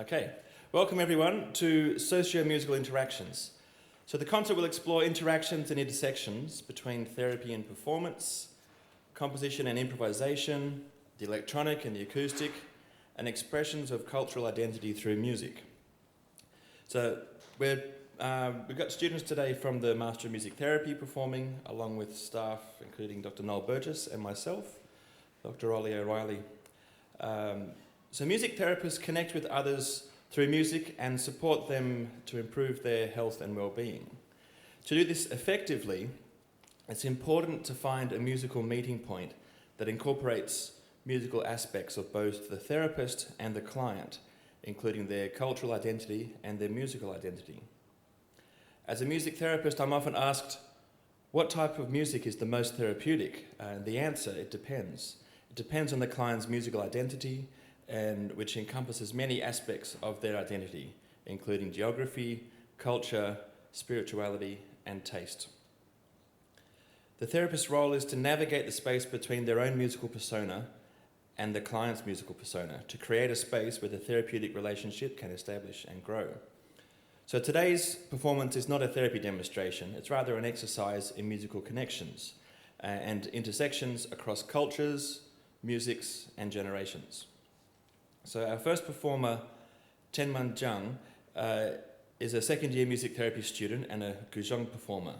Okay, welcome everyone to Socio-musical Interactions. So the concert will explore interactions and intersections between therapy and performance, composition and improvisation, the electronic and the acoustic, and expressions of cultural identity through music. So we've got students today from the Master of Music Therapy performing, along with staff including Dr. Noel Burgess and myself, Dr. Ollie O'Reilly. So music therapists connect with others through music and support them to improve their health and well-being. To do this effectively, it's important to find a musical meeting point that incorporates musical aspects of both the therapist and the client, including their cultural identity and their musical identity. As a music therapist, I'm often asked, what type of music is the most therapeutic? And the answer, it depends. It depends on the client's musical identity, and which encompasses many aspects of their identity, including geography, culture, spirituality, and taste. The therapist's role is to navigate the space between their own musical persona and the client's musical persona to create a space where the therapeutic relationship can establish and grow. So today's performance is not a therapy demonstration, it's rather an exercise in musical connections and intersections across cultures, musics, and generations. So our first performer, Chen-Man Zhang, is a second-year music therapy student and a guzheng performer.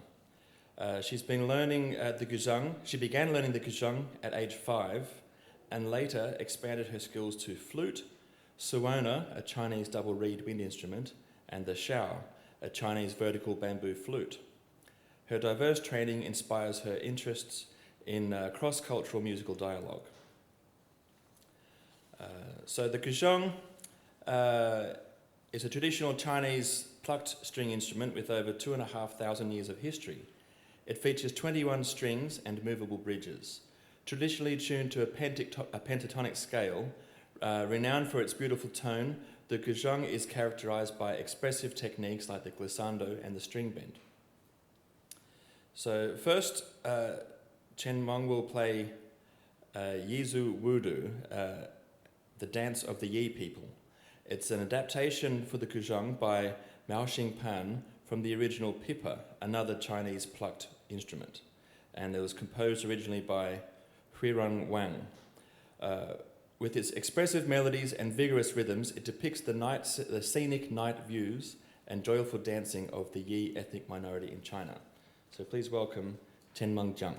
She began learning the guzheng at age 5 and later expanded her skills to flute, suona, a Chinese double reed wind instrument, and the xiao, a Chinese vertical bamboo flute. Her diverse training inspires her interests in cross-cultural musical dialogue. So the guzheng is a traditional Chinese plucked string instrument with over 2,500 years of history. It features 21 strings and movable bridges. Traditionally tuned to a pentatonic scale, renowned for its beautiful tone, the guzheng is characterized by expressive techniques like the glissando and the string bend. So first, Chen Meng will play Yizu Wudu, the dance of the Yi people. It's an adaptation for the guzheng by Mao Xingpan from the original pipa, another Chinese plucked instrument. And it was composed originally by Huirong Wang. With its expressive melodies and vigorous rhythms, it depicts the scenic night views and joyful dancing of the Yi ethnic minority in China. So please welcome Chen-Man Zhang.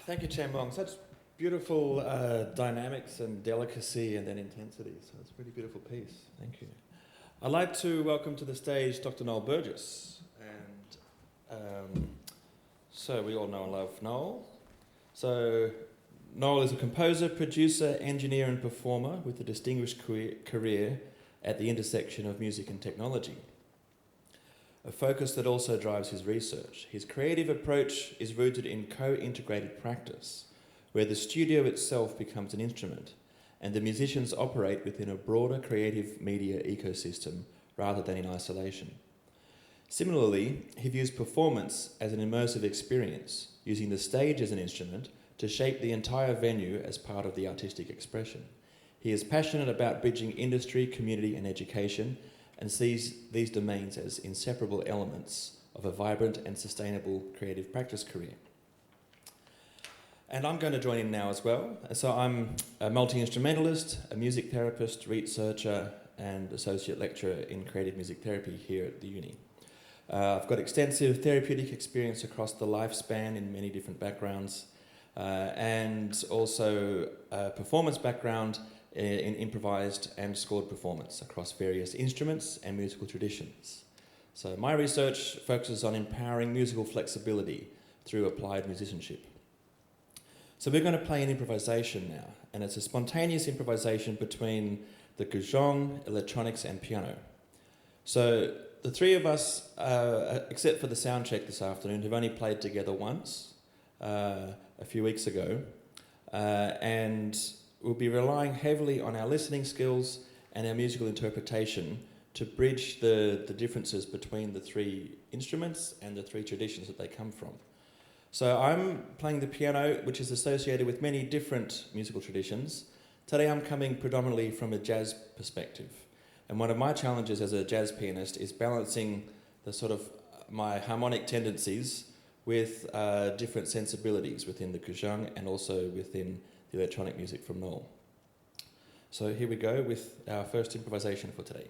Thank you, Chambong. Such beautiful dynamics and delicacy and then intensity. So it's a pretty beautiful piece. Thank you. I'd like to welcome to the stage Dr. Noel Burgess. And so we all know and love Noel. So Noel is a composer, producer, engineer and performer with a distinguished career at the intersection of music and technology, a focus that also drives his research. His creative approach is rooted in co-integrated practice, where the studio itself becomes an instrument and the musicians operate within a broader creative media ecosystem rather than in isolation. Similarly, he views performance as an immersive experience, using the stage as an instrument to shape the entire venue as part of the artistic expression. He is passionate about bridging industry, community and education, and sees these domains as inseparable elements of a vibrant and sustainable creative practice career. And I'm going to join in now as well. So I'm a multi-instrumentalist, a music therapist, researcher, and associate lecturer in creative music therapy here at the uni. I've got extensive therapeutic experience across the lifespan in many different backgrounds, and also a performance background in improvised and scored performance across various instruments and musical traditions. So my research focuses on empowering musical flexibility through applied musicianship. So we're going to play an improvisation now, and it's a spontaneous improvisation between the guzheng, electronics and piano. So the three of us, except for the sound check this afternoon, have only played together once, a few weeks ago, and we'll be relying heavily on our listening skills and our musical interpretation to bridge the differences between the three instruments and the three traditions that they come from. So I'm playing the piano, which is associated with many different musical traditions. Today I'm coming predominantly from a jazz perspective. And one of my challenges as a jazz pianist is balancing the sort of my harmonic tendencies with different sensibilities within the guzheng and also within the electronic music from Noel. So here we go with our first improvisation for today.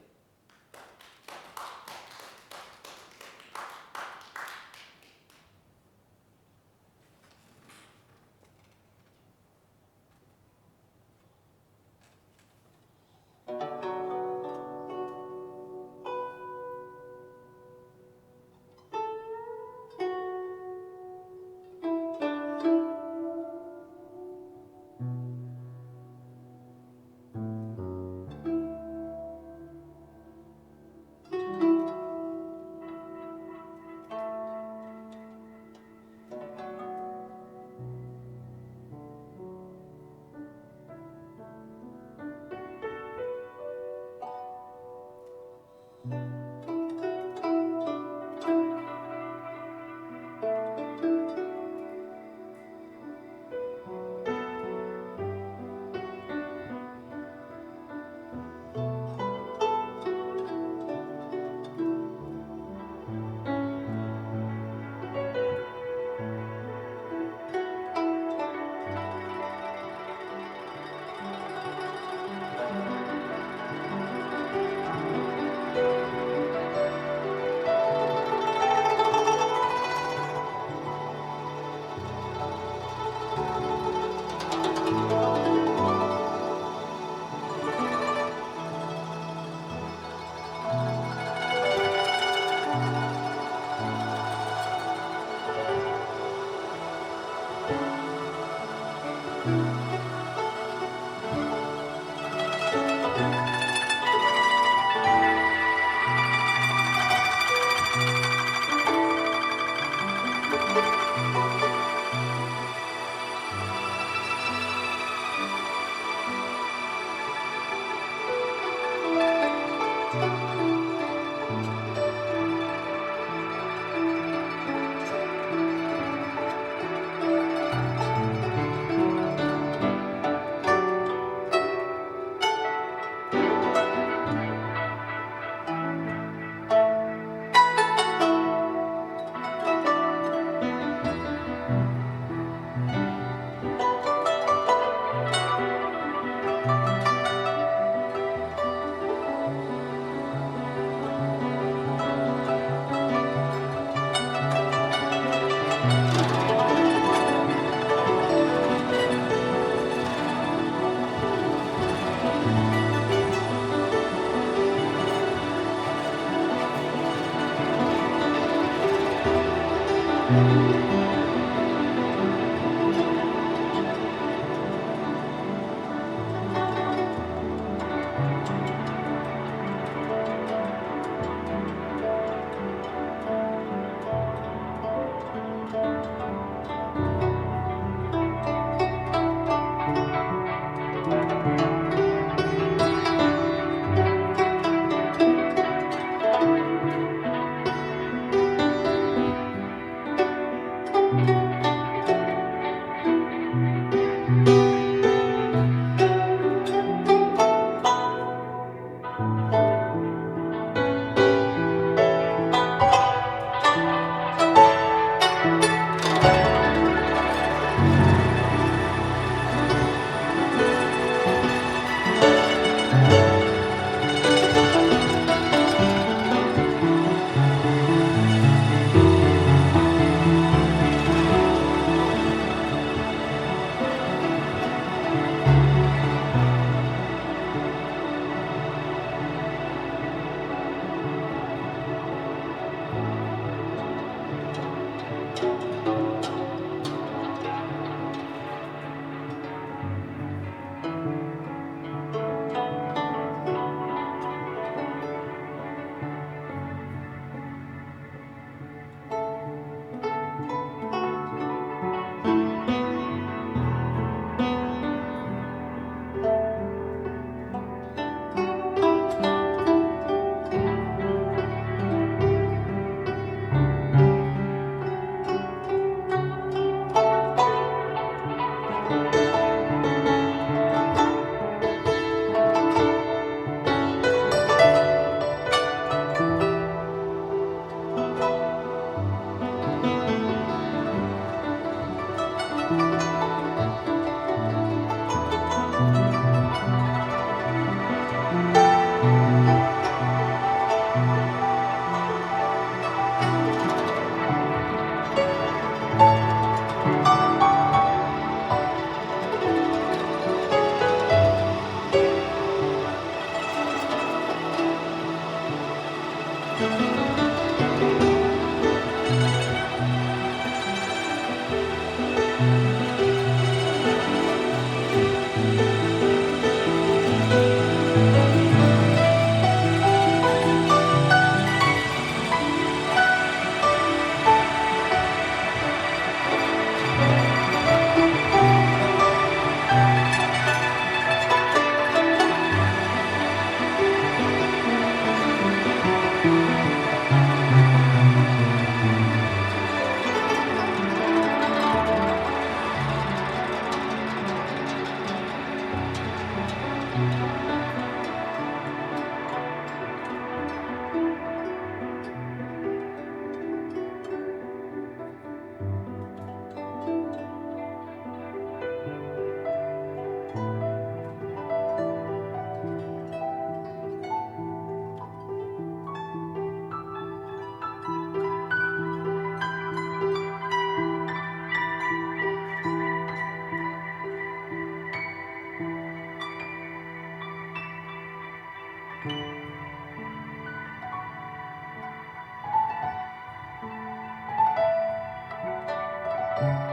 Go.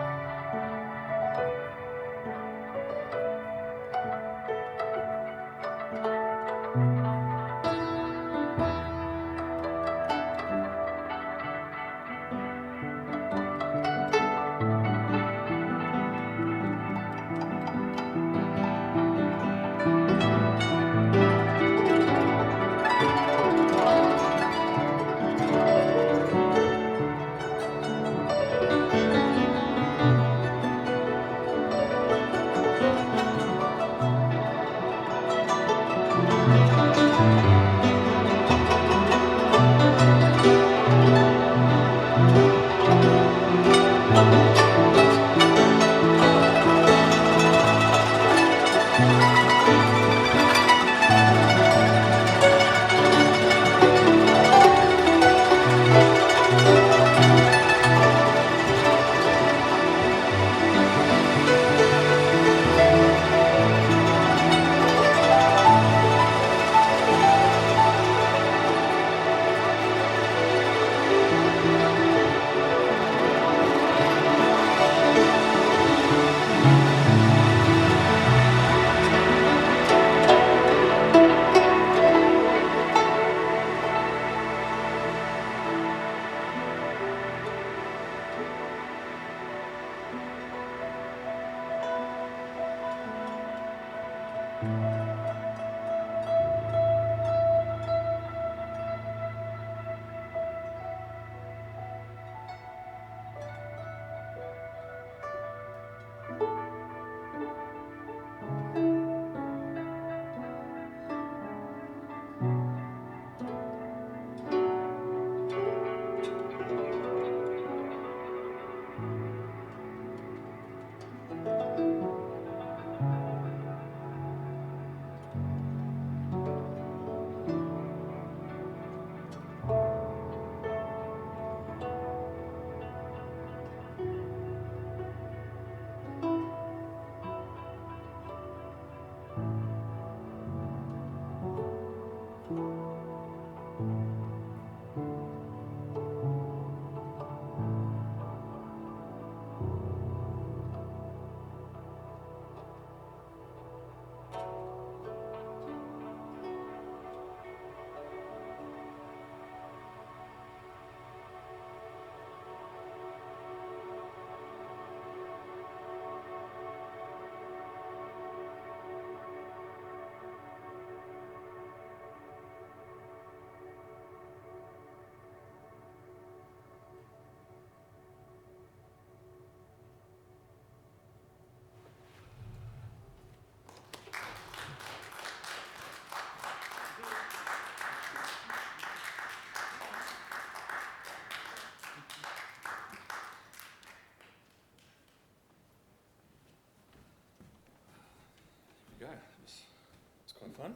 It's quite fun.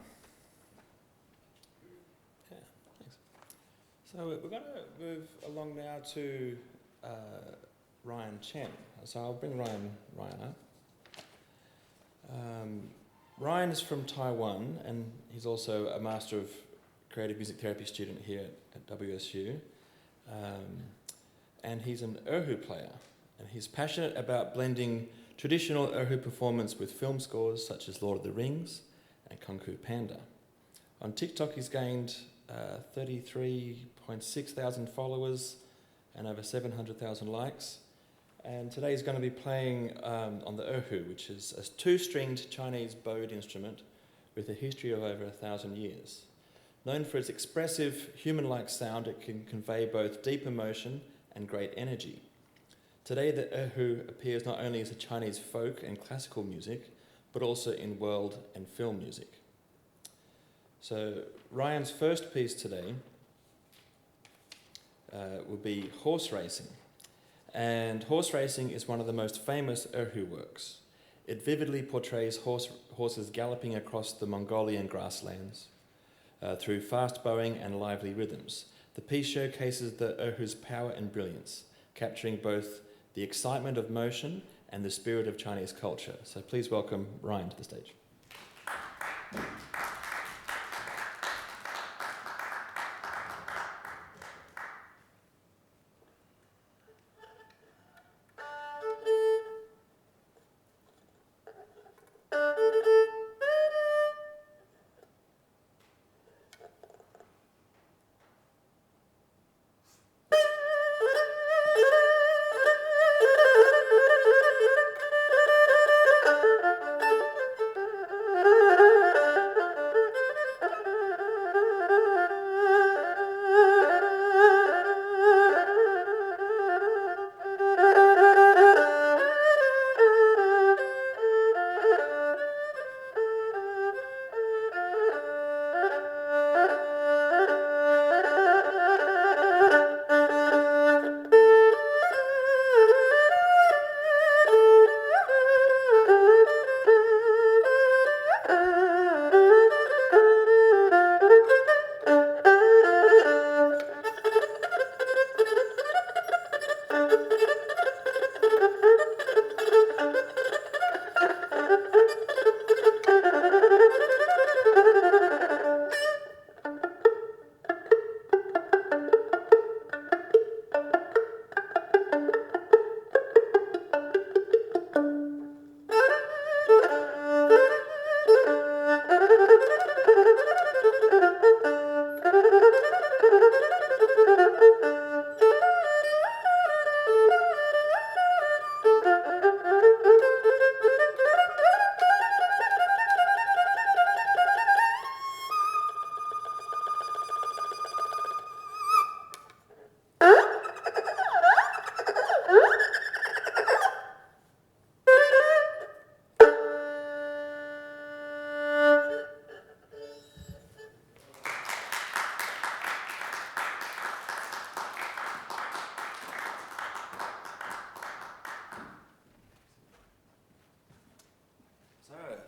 Yeah, thanks. So we're going to move along now to Ryan Chen. So I'll bring Ryan up. Ryan is from Taiwan, and he's also a Master of Creative Music Therapy student here at WSU. And he's an erhu player, and he's passionate about blending traditional erhu performance with film scores such as Lord of the Rings and Kung Fu Panda. On TikTok, he's gained 33.6 thousand followers and over 700,000 likes. And today he's going to be playing on the erhu, which is a two-stringed Chinese bowed instrument with a history of over 1,000 years. Known for its expressive, human-like sound, it can convey both deep emotion and great energy. Today, the erhu appears not only as a Chinese folk and classical music, but also in world and film music. So Ryan's first piece today will be Horse Racing. And Horse Racing is one of the most famous erhu works. It vividly portrays horses galloping across the Mongolian grasslands through fast bowing and lively rhythms. The piece showcases the erhu's power and brilliance, capturing both the excitement of motion and the spirit of Chinese culture. So please welcome Ryan to the stage.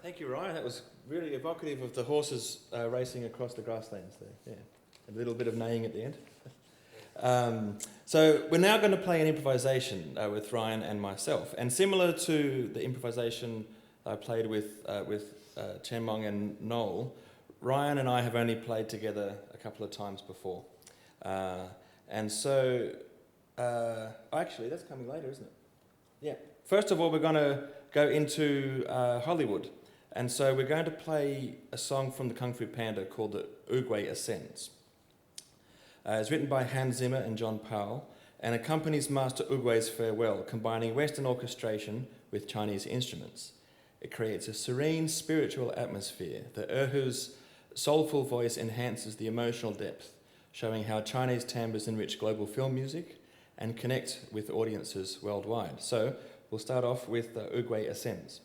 Thank you, Ryan. That was really evocative of the horses racing across the grasslands there. Yeah, a little bit of neighing at the end. So we're now going to play an improvisation with Ryan and myself. And similar to the improvisation I played with Chen Mong and Noel, Ryan and I have only played together a couple of times before. Actually, that's coming later, isn't it? Yeah. First of all, we're going to go into Hollywood. And so we're going to play a song from the Kung Fu Panda called The Oogway Ascends. It's written by Hans Zimmer and John Powell and accompanies Master Oogway's farewell, combining Western orchestration with Chinese instruments. It creates a serene spiritual atmosphere. The erhu's soulful voice enhances the emotional depth, showing how Chinese timbres enrich global film music and connect with audiences worldwide. So we'll start off with The Oogway Ascends.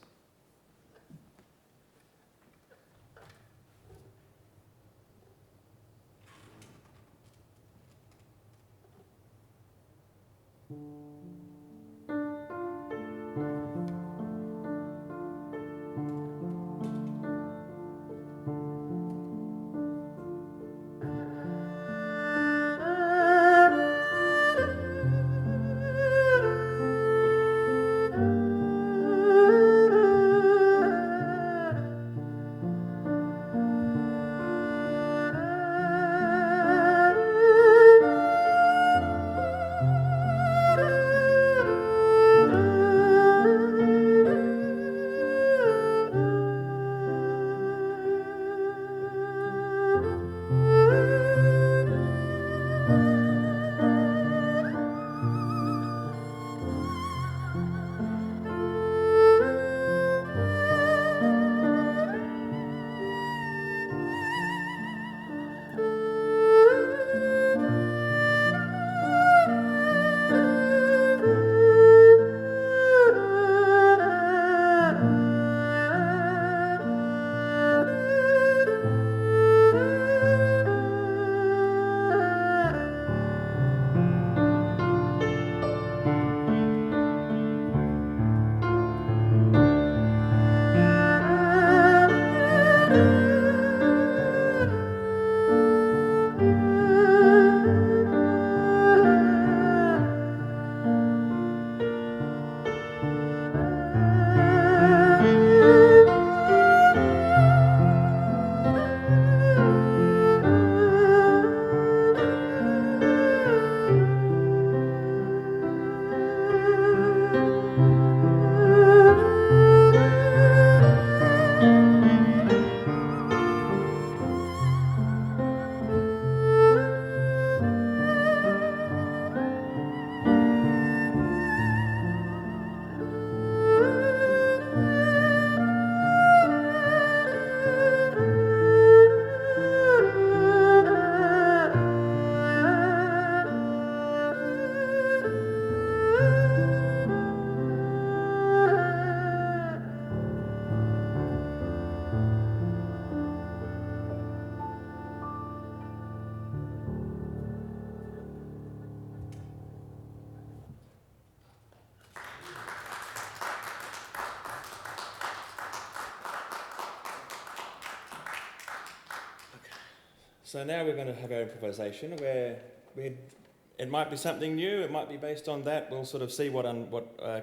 So now we're going to have our improvisation where it might be something new, it might be based on that. We'll sort of see what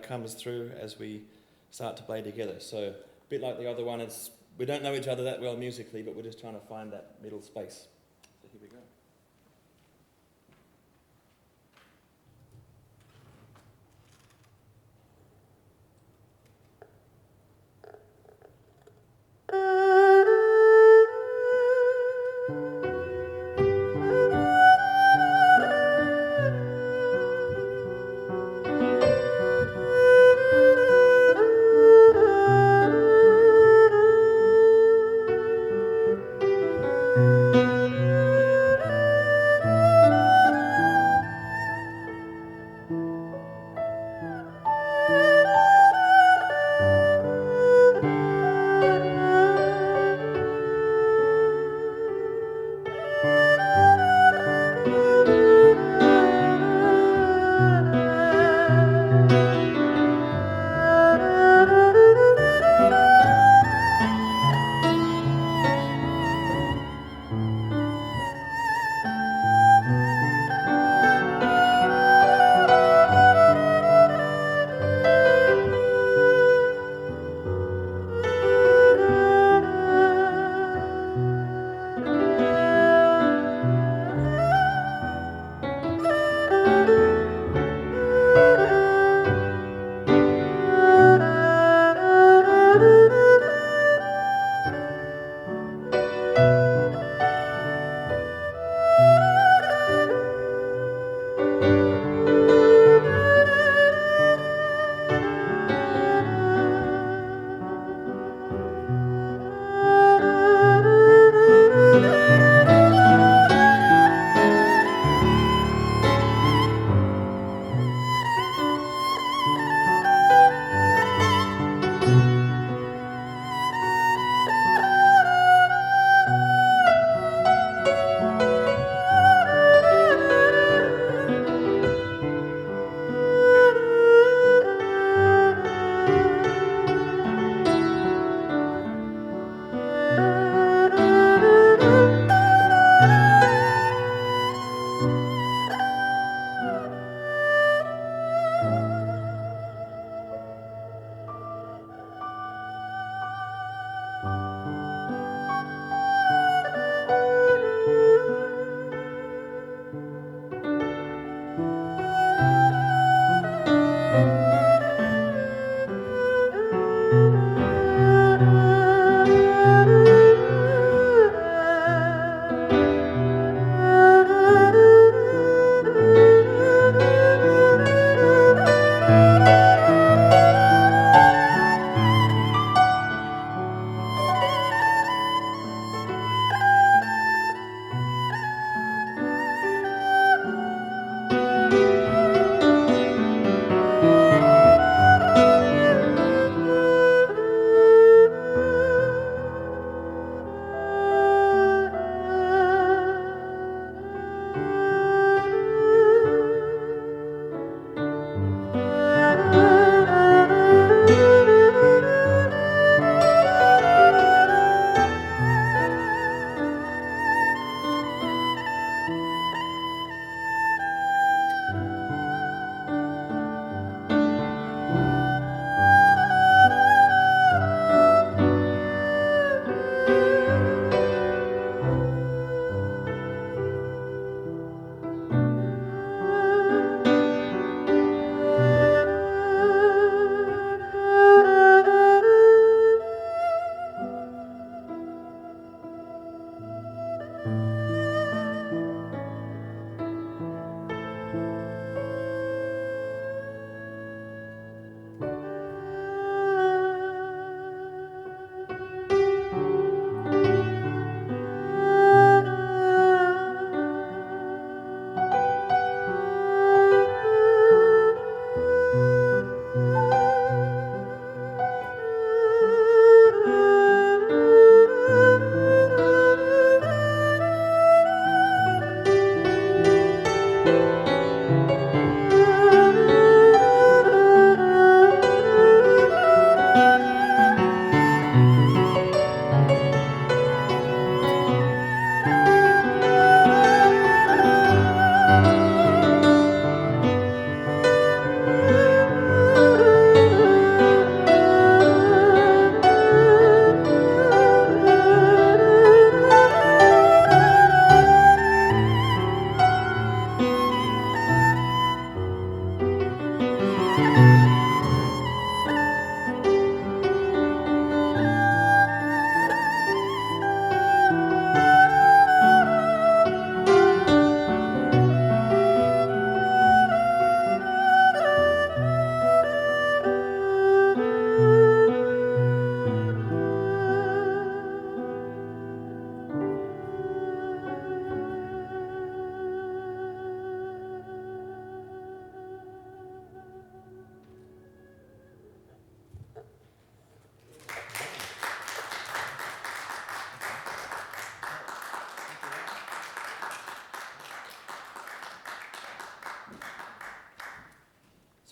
comes through as we start to play together. So a bit like the other one, we don't know each other that well musically, but we're just trying to find that middle space. So here we go.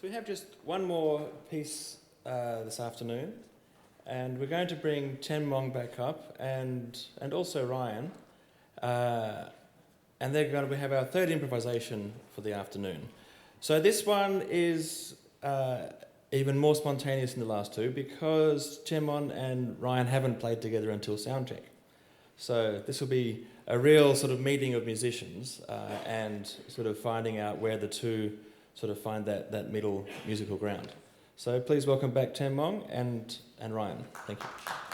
So we have just one more piece this afternoon, and we're going to bring Chen Mong back up and also Ryan, and they're going to have our third improvisation for the afternoon. So this one is even more spontaneous than the last two because Chen Mong and Ryan haven't played together until soundcheck. So this will be a real sort of meeting of musicians and sort of finding out where the two sort of find that middle musical ground. So please welcome back Chen Mong and Ryan. Thank you.